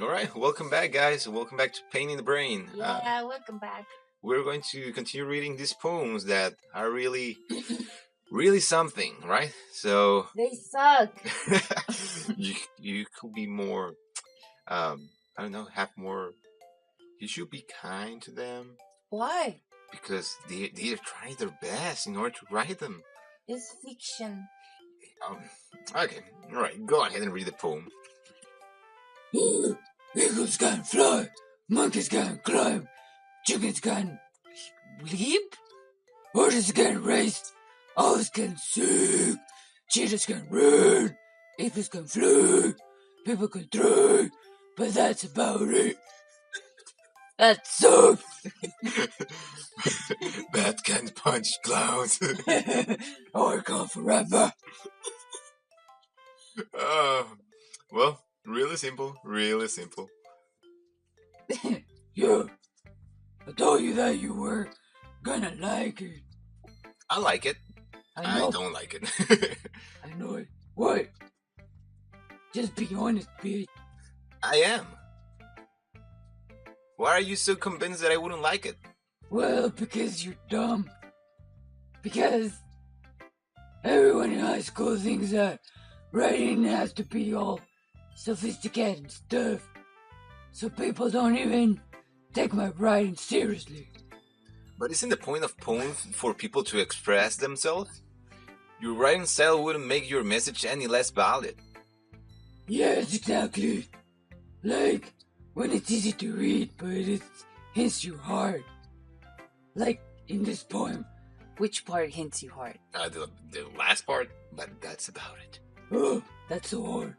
All right, welcome back, guys. Welcome back to Pain in the Brain. Yeah, welcome back. We're going to continue reading these poems that are really something, right? So They suck. you could be more, I don't know, have more. You should be kind to them Why? because they're trying their best in order to write them. It's fiction. Okay, all right, go ahead and read the poem. Eagles can fly, monkeys can climb, chickens can leap, horses can race, owls can sing, cheetahs can run, apes can fly, people can try, but that's about it. That sucks. Bat can punch clouds. Or go forever. Well, really simple, really simple. Yeah, I told you that you were gonna like it. I like it. I know. I don't like it. I know it. What? Just be honest, bitch. I am. Why are you so convinced that I wouldn't like it? Well, because you're dumb. Because everyone in high school thinks that writing has to be all sophisticated and stuff. So people don't even take my writing seriously. But isn't the point of poems for people to express themselves? Your writing style wouldn't make your message any less valid. Yes, exactly. Like, when it's easy to read, but it hits you hard. Like in this poem. Which part hits you hard? The last part, but that's about it. Oh, that's so hard.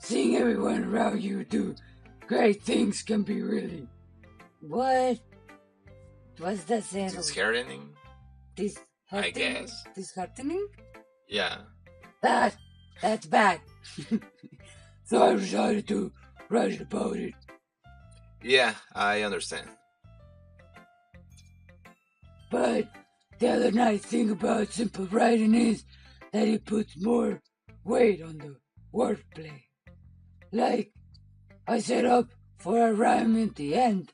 Seeing everyone around you do great things can be really... What? What's that saying? Disheartening? I guess. Disheartening? Yeah. That's bad. So I decided to write about it. Yeah, I understand. But the other nice thing about simple writing is that it puts more weight on the wordplay. Like, I set up for a rhyme at the end,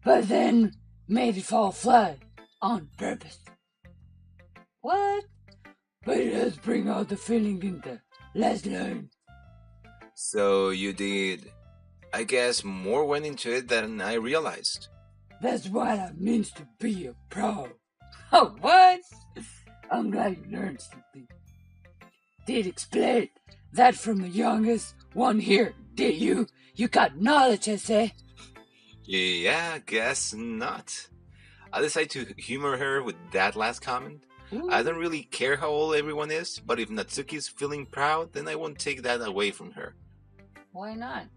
but then made it fall flat on purpose. What? But it does bring out the feeling in the last line. So you did, I guess, more went into it than I realized. That's what it means to be a pro. Oh, what? I'm glad you learned something. Did explain that from the youngest one here, did you? You got knowledge, I say. Yeah, guess not. I decided to humor her with that last comment. Ooh. I don't really care how old everyone is, but if Natsuki's feeling proud, then I won't take that away from her. Why not?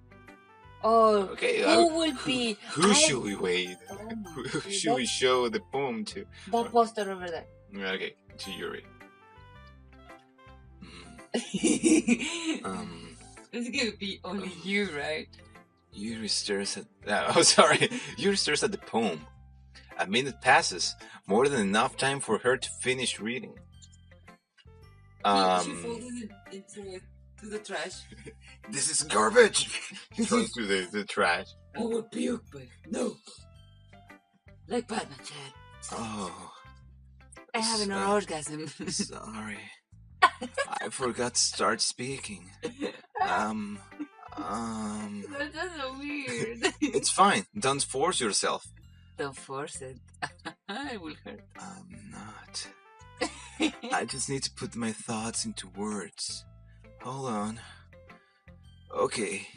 Oh, Okay, who will be... Who should we wait? Oh my Who God, should we show the poem to? that poster over there. Okay, to Yuri. It's gonna be only you, right? Yuri stares at... sorry. Yuri stares at the poem. A minute passes, more than enough time for her to finish reading. She folded it into the trash. This is garbage! Throws to the trash. I would puke, but no. Like Batman said. Oh. I have an orgasm. Sorry. I forgot to start speaking. That's just so weird. It's fine. Don't force yourself. Don't force it. It will hurt. I'm not. I just need to put my thoughts into words. Hold on. Okay.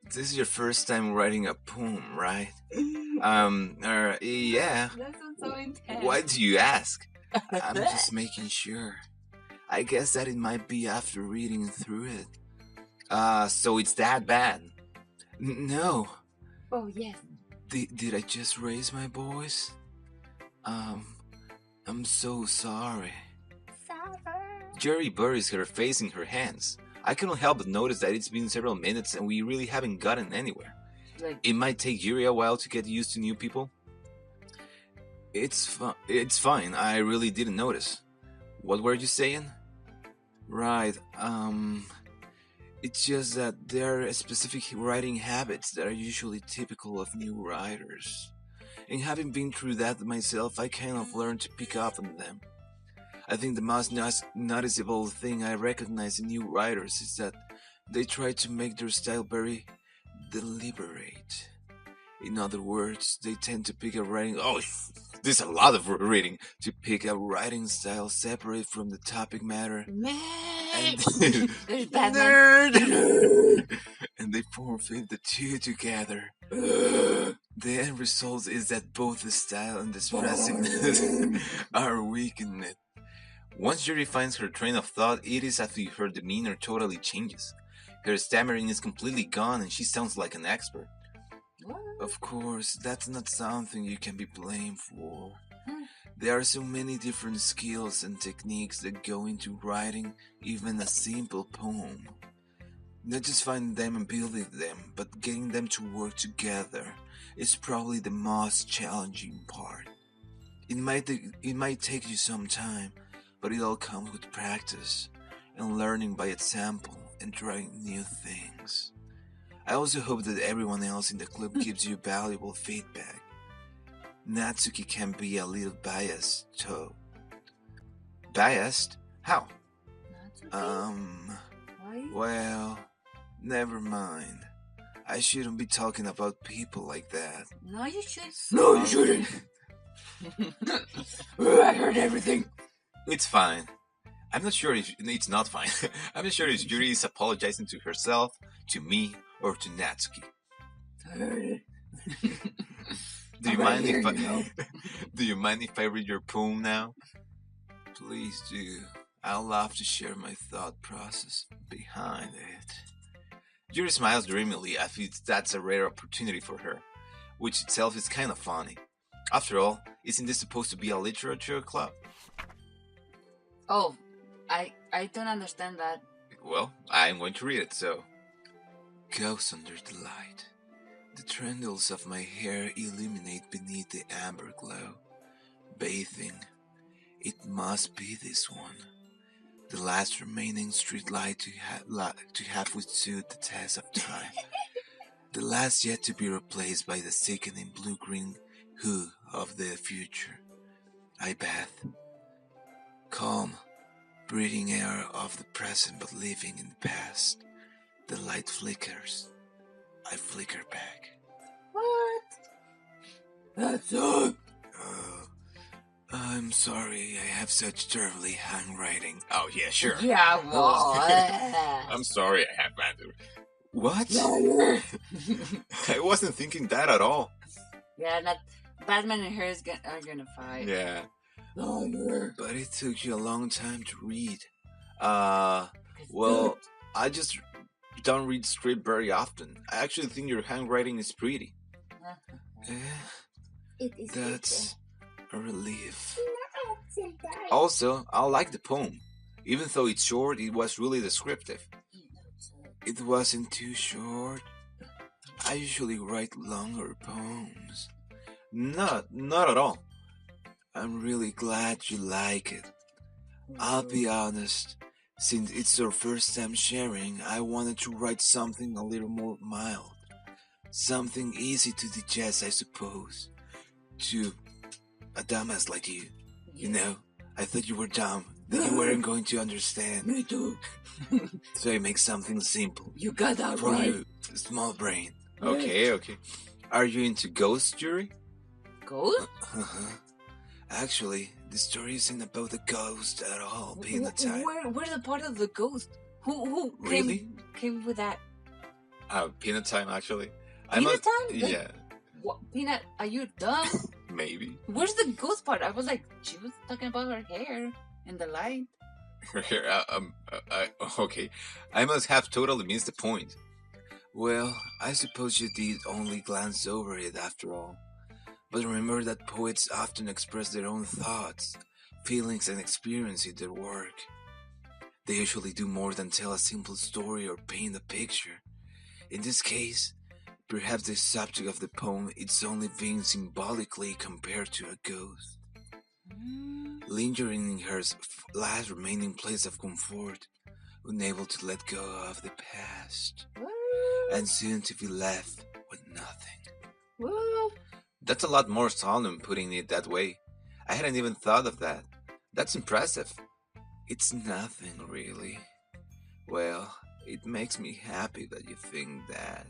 This is your first time writing a poem, right? Yeah. That sounds so intense. Why do you ask? I'm just making sure. I guess that it might be after reading through it. So it's that bad? No. Oh, yes. Did I just raise my voice? I'm so sorry. Jerry buries her face in her hands. I cannot help but notice that it's been several minutes and we really haven't gotten anywhere. It might take Yuri a while to get used to new people. It's fine. I really didn't notice. What were you saying? Right, It's just that there are specific writing habits that are usually typical of new writers. And having been through that myself, I kind of learned to pick up on them. I think the most noticeable thing I recognize in new writers is that they try to make their style very deliberate. In other words, they tend to pick a writing. Oh, there's a lot of reading to pick a writing style separate from the topic matter. And There's Batman. nerd, and they form the two together. The end result is that both the style and the expressiveness are weakened. Once Yuri finds her train of thought, it is as if her demeanor totally changes. Her stammering is completely gone and she sounds like an expert. What? Of course, that's not something you can be blamed for. There are so many different skills and techniques that go into writing even a simple poem. Not just finding them and building them, but getting them to work together is probably the most challenging part. It might take you some time, but it all comes with practice and learning by example and trying new things. I also hope that everyone else in the club gives you valuable feedback. Natsuki can be a little biased, too. Biased? How? Why? Well, never mind. I shouldn't be talking about people like that. No, you should. No, you shouldn't. I heard everything. It's fine. I'm not sure if it's not fine. I'm not sure if Yuri is apologizing to herself, to me, or to Natsuki. I heard it. Do you I'm mind right if here, I do you mind if I read your poem now? Please do. I'll love to share my thought process behind it. Yuri smiles dreamily as if that's a rare opportunity for her, which itself is kind of funny. After all, isn't this supposed to be a literature club? Oh, I don't understand that. Well, I'm going to read it, so. Ghosts under the light. The trendles of my hair illuminate beneath the amber glow. Bathing. It must be this one. The last remaining street light to have withstood the test of time. The last yet to be replaced by the sickening blue-green hue of the future. I bath. Calm, breathing air of the present but living in the past. The light flickers. I flicker back. What? That's up. I'm sorry, I have such terribly handwriting. Oh, yeah, sure. Yeah, what? I'm sorry, I have bad. What? Liar. I wasn't thinking that at all. Yeah, that Batman and her are gonna fight. Yeah. Liar. But it took you a long time to read. Well, I just don't read script very often. I actually think your handwriting is pretty. That's a relief. Also, I like the poem. Even though it's short, it was really descriptive. It wasn't too short. I usually write longer poems. Not at all. I'm really glad you like it. I'll be honest. Since it's your first time sharing, I wanted to write something a little more mild. Something easy to digest, I suppose. To a dumbass like you. You know, I thought you were dumb, that you weren't going to understand. Me too. So I make something simple. You got that For right. you, small brain. Yes. Okay. Are you into ghosts, Yuri? Ghost? Actually, the story isn't about the ghost at all, Peanut time. Where's the part of the ghost? Who Really? came with that? Peanut time, actually. Peanut time? Yeah, What? Peanut, are you dumb? maybe. Where's the ghost part? I was like, she was talking about her hair and the light. Here, okay. I must have totally missed the point. Well, I suppose you did only glance over it after all. But remember that poets often express their own thoughts, feelings, and experience in their work. They usually do more than tell a simple story or paint a picture. In this case, perhaps the subject of the poem is only being symbolically compared to a ghost. Lingering in her last remaining place of comfort, unable to let go of the past, What? and soon to be left with nothing. What? That's a lot more solemn putting it that way. I hadn't even thought of that. That's impressive. It's nothing, really. Well, it makes me happy that you think that.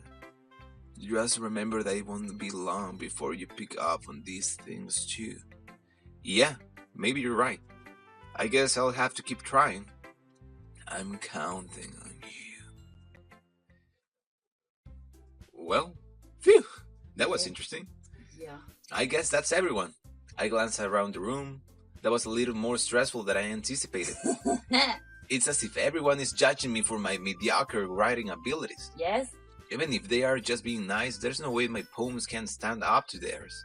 Just remember that it won't be long before you pick up on these things too. Yeah, maybe you're right. I guess I'll have to keep trying. I'm counting on you. Well, phew, that was interesting. Yeah. I guess that's everyone. I glanced around the room. That was a little more stressful than I anticipated. It's as if everyone is judging me for my mediocre writing abilities. Yes. Even if they are just being nice, there's no way my poems can stand up to theirs.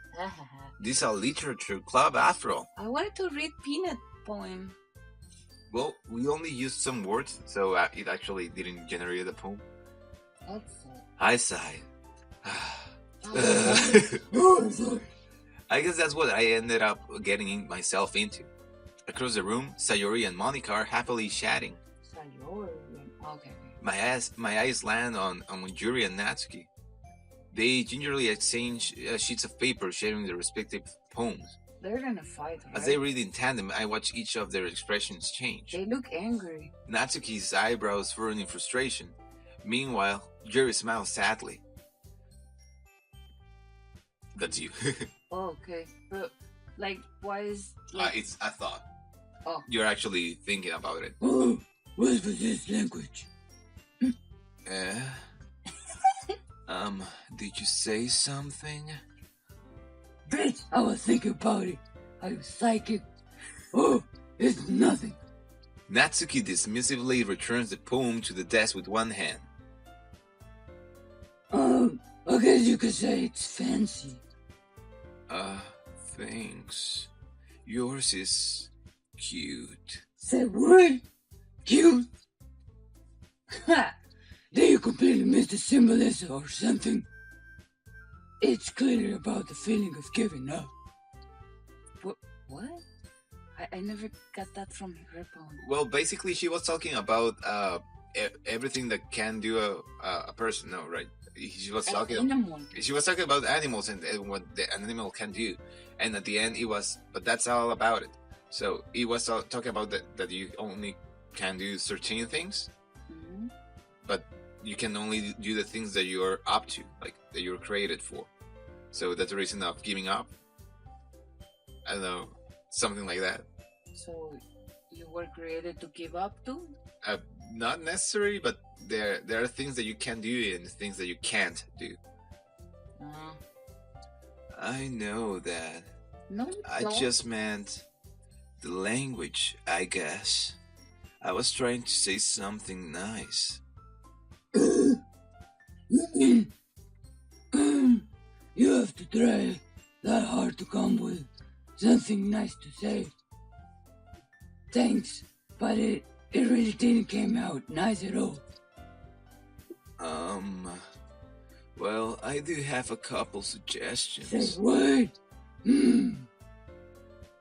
This is a literature club after all. I wanted to read Peanut poem. Well, we only used some words, so it actually didn't generate a poem. That's I sighed. Oh, I guess that's what I ended up getting myself into. Across the room, Sayori and Monica are happily chatting. Sayori. Okay. My eyes land on Yuri and Natsuki. They gingerly exchange sheets of paper sharing their respective poems. They're gonna fight, right? As they read in tandem, I watch each of their expressions change. They look angry. Natsuki's eyebrows furrow in frustration. Meanwhile, Yuri smiles sadly. That's you. Oh, okay. But, like, why is... It's a thought. Oh. You're actually thinking about it. oh, what was this language? Did you say something? Bitch, I was thinking about it. Are you psychic? Oh, it's nothing. Natsuki dismissively returns the poem to the desk with one hand. I guess you could say it's fancy. Thanks. Yours is cute. Say what? Cute? Ha! Did you completely miss the symbolism or something? It's clearly about the feeling of giving up. What? I never got that from her poem. Well, basically, she was talking about everything that can do a person. No, right? She was talking. Animal. She was talking about animals and what an animal can do, and at the end, it was. But that's all about it. So it was talking about that you only can do certain things, Mm-hmm. but you can only do the things that you're up to, like that you're created for. So that's the reason of giving up. I don't know, something like that. So, you were created to give up to? Not necessary, but there are things that you can do and things that you can't do. I know that. No, you I don't. just meant the language, I guess. I was trying to say something nice. You have to try that hard to come with something nice to say. Thanks, but it really didn't come out nice at all. Well, I do have a couple suggestions. Say what?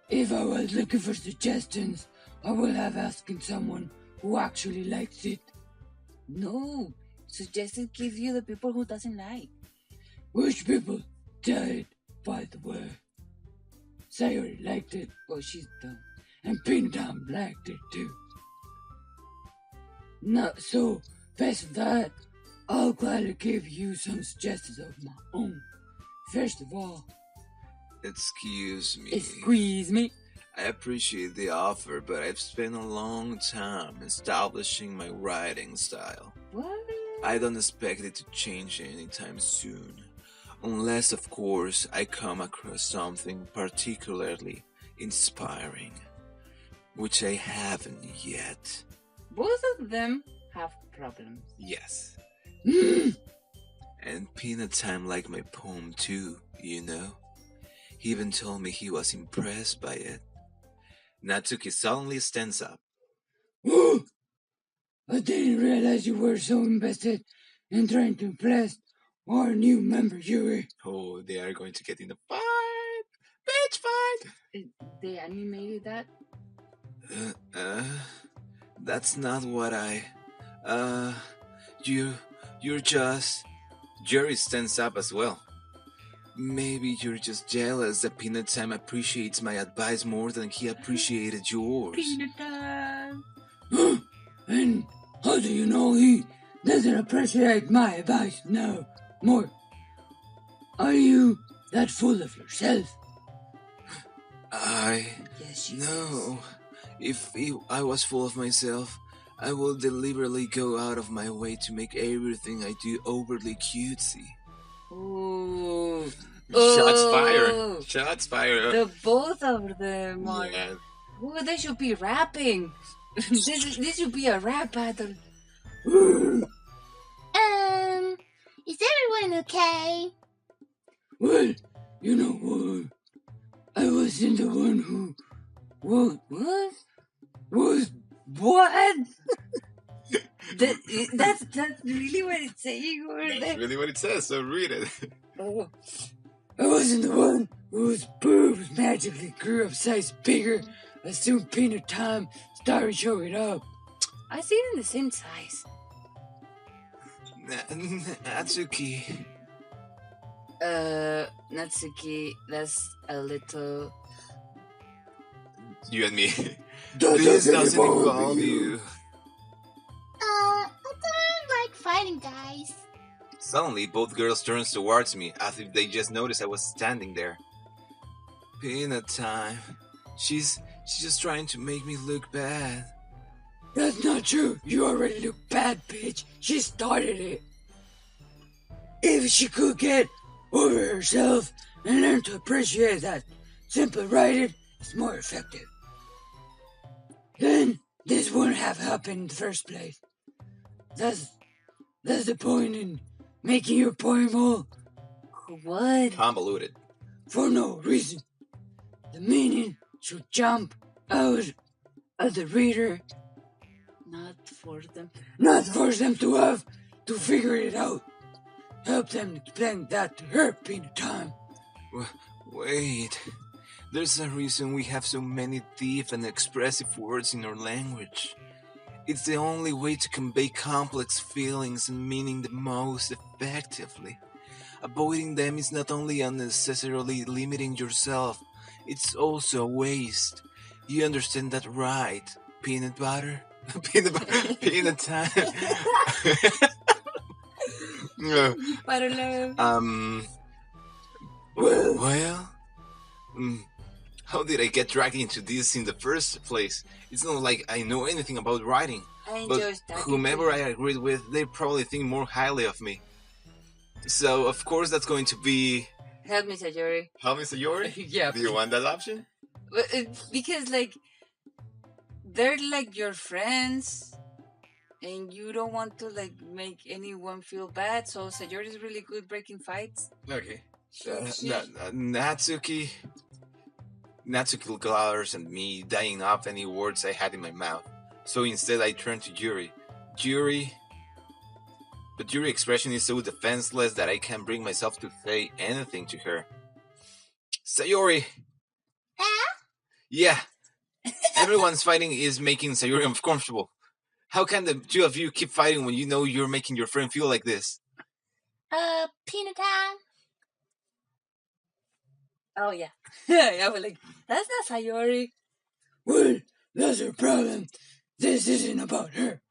If I was looking for suggestions, I would have asking someone who actually likes it. No. Suggested give you the people who doesn't like. Which people died, by the way? Sayori liked it, Oh, she's dumb. and Pintam liked it too. Not so, based on that, I'll gladly give you some suggestions of my own. First of all, Excuse me. squeeze me. I appreciate the offer, but I've spent a long time establishing my writing style. What? I don't expect it to change anytime soon. Unless, of course, I come across something particularly inspiring. Which I haven't yet. Both of them have problems. Yes. Mm. And Peanut Time liked my poem too, you know. He even told me he was impressed by it. Natsuki suddenly stands up. I didn't realize you were so invested in trying to impress our new member, Yuri. Oh, they are going to get in a fight! Bitch fight! They animated that? That's not what I... Uh, you're just... Jerry stands up as well. Maybe you're just jealous that Peanut Time appreciates my advice more than he appreciated yours. Peanut time. And how do you know he doesn't appreciate my advice now more? Are you that full of yourself? Yes, No. If I was full of myself, I will deliberately go out of my way to make everything I do overly cutesy. Ooh. Shots Ooh. fired. Shots fired. The both of them are... Yeah. Ooh, they should be rapping. this should be a rap battle. Is everyone okay? Well, you know what? I wasn't the one who... What? Was... What? That's really what it's saying over That's there. really what it says, so read it. Oh. I wasn't the one whose boobs magically grew up size bigger as soon Peanut Time started showing up. I see them the same size. Natsuki. Natsuki, that's a little... You and me. This doesn't involve you. I don't like fighting, guys. Suddenly, both girls turns towards me as if they just noticed I was standing there. Peanut Time. She's just trying to make me look bad. That's not true. You already look bad, bitch. She started it. If she could get over herself and learn to appreciate that simple writing is more effective, then this wouldn't have happened in the first place. That's the point in making your poem all What? Convoluted. for no reason. The meaning should jump out of the reader, Not for them. not force them to have to figure it out. Help them explain that to her, Peanut Time. Wait. There's a reason we have so many deep and expressive words in our language. It's the only way to convey complex feelings and meaning the most effectively. Avoiding them is not only unnecessarily limiting yourself, it's also a waste. You understand that, right? Peanut butter? Peanut Time. Parallel. Well, how did I get dragged into this in the first place? It's not like I know anything about writing, I but enjoy studying. whomever I agreed with, they probably think more highly of me. So, of course, that's going to be... Help me, Sayori. How, Mr. Yori? Yeah. Do you want that option? Because, like, they're like your friends, and you don't want to, like, make anyone feel bad, so Sayori's really good breaking fights. Okay. Natsuki glares at me, dying off any words I had in my mouth. So instead I turn to Yuri. But Yuri's expression is so defenseless that I can't bring myself to say anything to her. Sayori! Huh? Yeah. Everyone's fighting is making Sayori uncomfortable. How can the two of you keep fighting when you know you're making your friend feel like this? Peanut Time. Oh, yeah. I was like, that's not Sayori. Well, that's her problem. This isn't about her.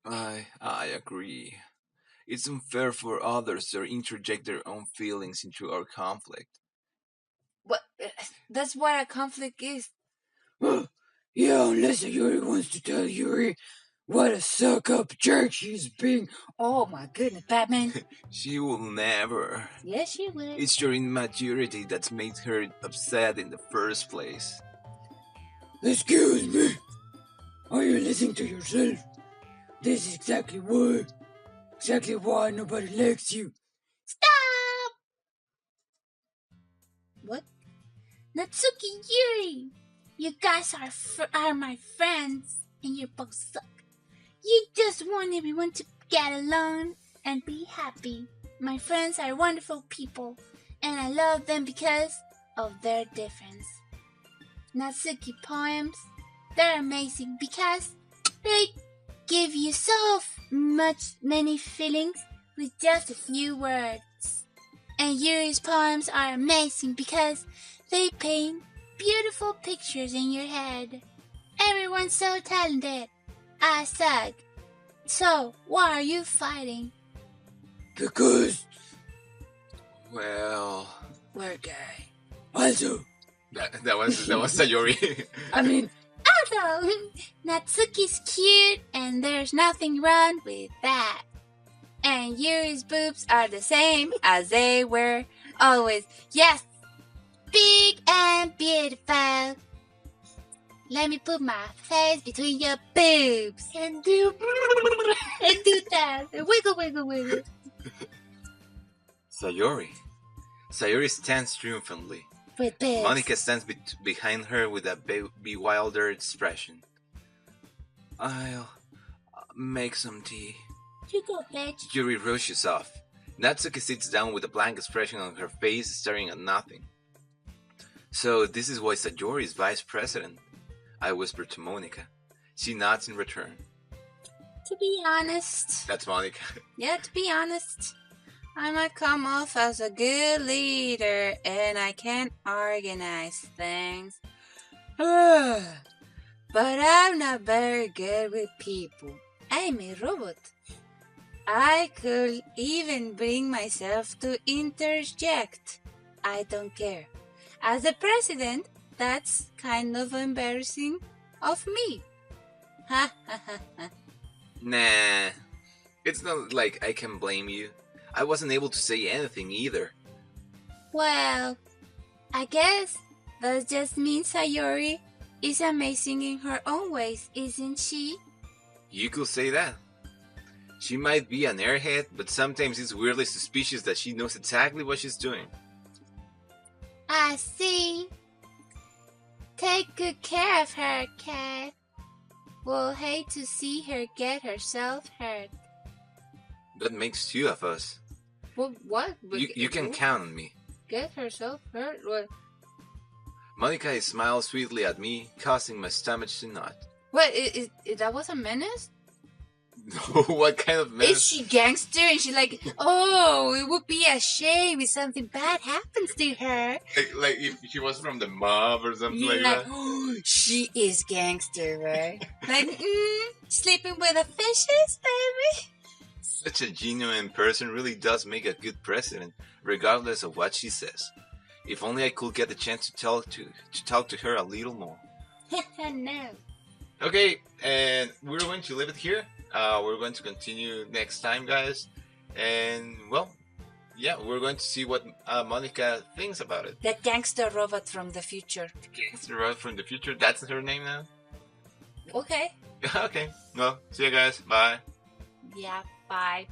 I agree. It's unfair for others to interject their own feelings into our conflict. What? That's what a conflict is. Well, yeah, unless Yuri wants to tell Yuri what a suck-up jerk she's being. Oh, my goodness, Batman. She will never. Yes, she will. It's your immaturity that's made her upset in the first place. Excuse me. Are you listening to yourself? This is exactly why nobody likes you. Stop! What? Natsuki, Yuri! You guys are my friends, and you both suck. You just want everyone to get along and be happy. My friends are wonderful people, and I love them because of their difference. Natsuki poems, they're amazing because they give you many feelings with just a few words. And Yuri's poems are amazing because they paint beautiful pictures in your head. Everyone's so talented. I suck. So, why are you fighting? Because... Well... We're gay. Also... That was Sayori. I mean... Also, Natsuki's cute and there's nothing wrong with that. And Yuri's boobs are the same as they were always. Yes! Big and beautiful. Let me put my face between your boobs and do that. Wiggle, wiggle, wiggle. Sayori stands triumphantly. With boobs. Monica stands behind her with a bewildered expression. I'll make some tea. You go, bitch. Yuri rushes off. Natsuki sits down with a blank expression on her face, staring at nothing. So this is why Sayori is vice president, I whisper to Monica. She nods in return. To be honest. That's Monica. Yeah, to be honest, I might come off as a good leader and I can organize things. But I'm not very good with people. I'm a robot. I could even bring myself to interject. I don't care. As the president, that's kind of embarrassing of me. Ha ha ha ha. Nah, it's not like I can blame you. I wasn't able to say anything either. Well, I guess that just means Sayori is amazing in her own ways, isn't she? You could say that. She might be an airhead, but sometimes it's weirdly suspicious that she knows exactly what she's doing. I see. Take good care of her, Cat. We'll hate to see her get herself hurt. That makes two of us. Well, what? You can count on me. Get herself hurt? What? Monica smiles sweetly at me, causing my stomach to knot. What? That was a menace? What kind of mess? Is she gangster? And she's like, oh, it would be a shame if something bad happens to her. Like if she was from the mob or something You're like like, that. oh, she is gangster, right? Like, sleeping with the fishes, baby. Such a genuine person really does make a good president, regardless of what she says. If only I could get the chance to talk to her a little more. No. Okay, and we're going to leave it here. We're going to continue next time, guys. And, well, yeah, we're going to see what Monica thinks about it. The gangster robot from the future. Gangster Robot from the future, that's her name now? Okay. Okay, well, see you guys. Bye. Yeah, bye.